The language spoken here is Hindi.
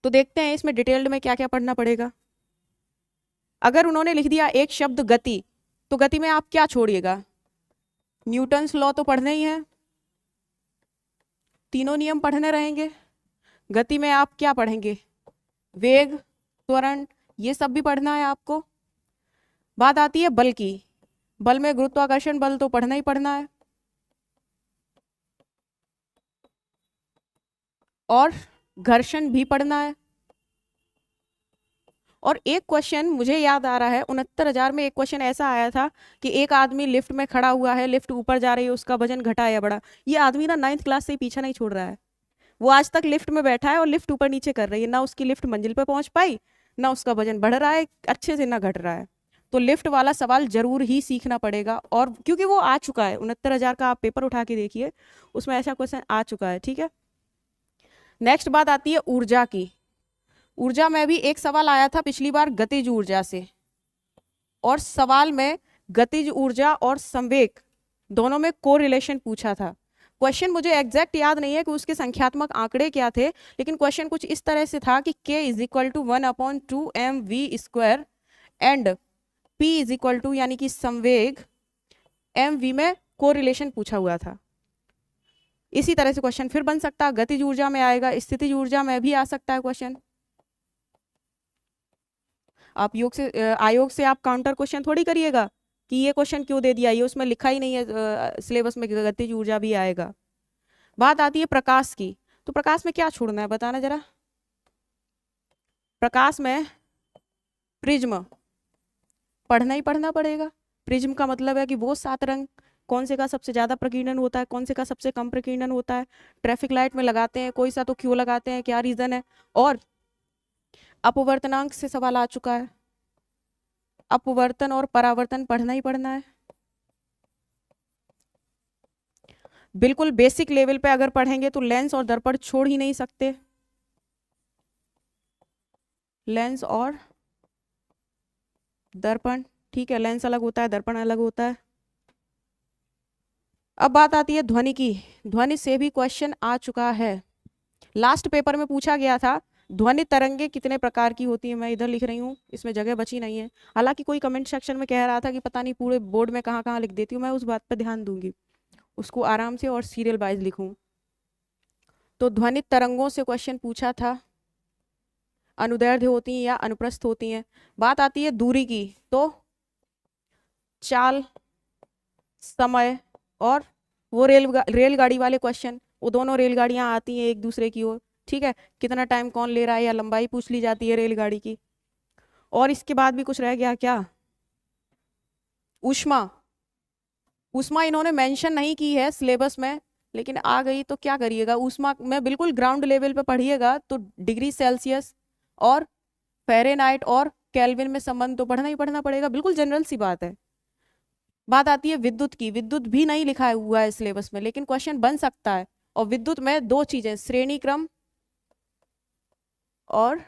तो देखते हैं इसमें डिटेल्ड में क्या क्या पढ़ना पड़ेगा। अगर उन्होंने लिख दिया एक शब्द गति, तो गति में आप क्या छोड़िएगा? न्यूटन्स लॉ तो पढ़ने ही है, तीनों नियम पढ़ने रहेंगे। गति में आप क्या पढ़ेंगे? वेग, त्वरण, ये सब भी पढ़ना है आपको। बात आती है बल की। बल में गुरुत्वाकर्षण बल तो पढ़ना ही पढ़ना है, और घर्षण भी पढ़ना है। और एक क्वेश्चन मुझे याद आ रहा है, 69,000 में एक क्वेश्चन ऐसा आया था कि एक आदमी लिफ्ट में खड़ा हुआ है, लिफ्ट ऊपर जा रही है, उसका वजन घटा या बढ़ा। ये आदमी ना 9th क्लास से ही पीछा नहीं छोड़ रहा है। वो आज तक लिफ्ट में बैठा है और लिफ्ट ऊपर नीचे कर रही है, ना उसकी लिफ्ट मंजिल पे पहुंच पाई, ना उसका वजन बढ़ रहा है अच्छे से, ना घट रहा है। तो लिफ्ट वाला सवाल जरूर ही सीखना पड़ेगा, और क्योंकि वो आ चुका है 69,000 का, आप पेपर उठा के देखिए, उसमें ऐसा क्वेश्चन आ चुका है। ठीक है, नेक्स्ट बात आती है ऊर्जा की। ऊर्जा में भी एक सवाल आया था पिछली बार गतिज ऊर्जा से, और सवाल में गतिज ऊर्जा और संवेग दोनों में कोरिलेशन पूछा था। क्वेश्चन मुझे एग्जैक्ट याद नहीं है कि उसके संख्यात्मक आंकड़े क्या थे, लेकिन क्वेश्चन कुछ इस तरह से था कि k = 1/2 mv² एंड p = यानी कि संवेग mv में कोरिलेशन पूछा हुआ था। इसी तरह से क्वेश्चन फिर बन सकता है, गतिज ऊर्जा में आएगा, स्थितिज ऊर्जा में भी आ सकता है क्वेश्चन। आप आयोग से आप काउंटर क्वेश्चन थोड़ी करिएगा कि ये क्वेश्चन क्यों दे दिया, ये उसमें लिखा ही नहीं है सिलेबस में, गतिज ऊर्जा भी आएगा। बात आती है प्रकाश की। तो प्रकाश में क्या छोड़ना है बताना जरा। प्रकाश में प्रिज्म पढ़ना ही पढ़ना पड़ेगा। प्रिज्म का मतलब है कि वो 7 रंग, कौन से का सबसे ज्यादा प्रकीर्णन होता है, कौन से का सबसे कम प्रकीर्णन होता है, ट्रैफिक लाइट में लगाते हैं कोई सा तो क्यों लगाते हैं, क्या रीजन है। और अपवर्तनांक से सवाल आ चुका है, अपवर्तन और परावर्तन पढ़ना ही पढ़ना है। बिल्कुल बेसिक लेवल पे अगर पढ़ेंगे तो लेंस और दर्पण छोड़ ही नहीं सकते। लेंस और दर्पण, ठीक है, लेंस अलग होता है, दर्पण अलग होता है। अब बात आती है ध्वनि की। ध्वनि से भी क्वेश्चन आ चुका है, लास्ट पेपर में पूछा गया था ध्वनि तरंगे कितने प्रकार की होती है। मैं इधर लिख रही हूँ, इसमें जगह बची नहीं है। हालांकि कोई कमेंट सेक्शन में कह रहा था कि पता नहीं पूरे बोर्ड में कहाँ कहाँ लिख देती हूँ, मैं उस बात पर ध्यान दूंगी, उसको आराम से और सीरियल वाइज लिखूं। तो ध्वनि तरंगों से क्वेश्चन पूछा था, अनुदैर्ध्य होती हैं या अनुप्रस्थ होती हैं। बात आती है दूरी की, तो चाल, समय, और वो रेलगाड़ी वाले क्वेश्चन, वो दोनों रेलगाड़ियां आती हैं एक दूसरे की ओर, ठीक है, कितना टाइम कौन ले रहा है, या लंबाई पूछ ली जाती है रेलगाड़ी की। और इसके बाद भी कुछ रह गया क्या? ऊष्मा। ऊष्मा इन्होंने मेंशन नहीं की है सिलेबस में, लेकिन आ गई तो क्या करिएगा। ऊष्मा में बिल्कुल ग्राउंड लेवल पे पढ़िएगा तो डिग्री सेल्सियस और फ़ारेनहाइट और केल्विन में संबंध तो पढ़ना ही पढ़ना पड़ेगा, बिल्कुल जनरल सी बात है। बात आती है विद्युत की। विद्युत भी नहीं लिखा हुआ है सिलेबस में, लेकिन क्वेश्चन बन सकता है। और विद्युत में 2 चीजें, श्रेणी क्रम और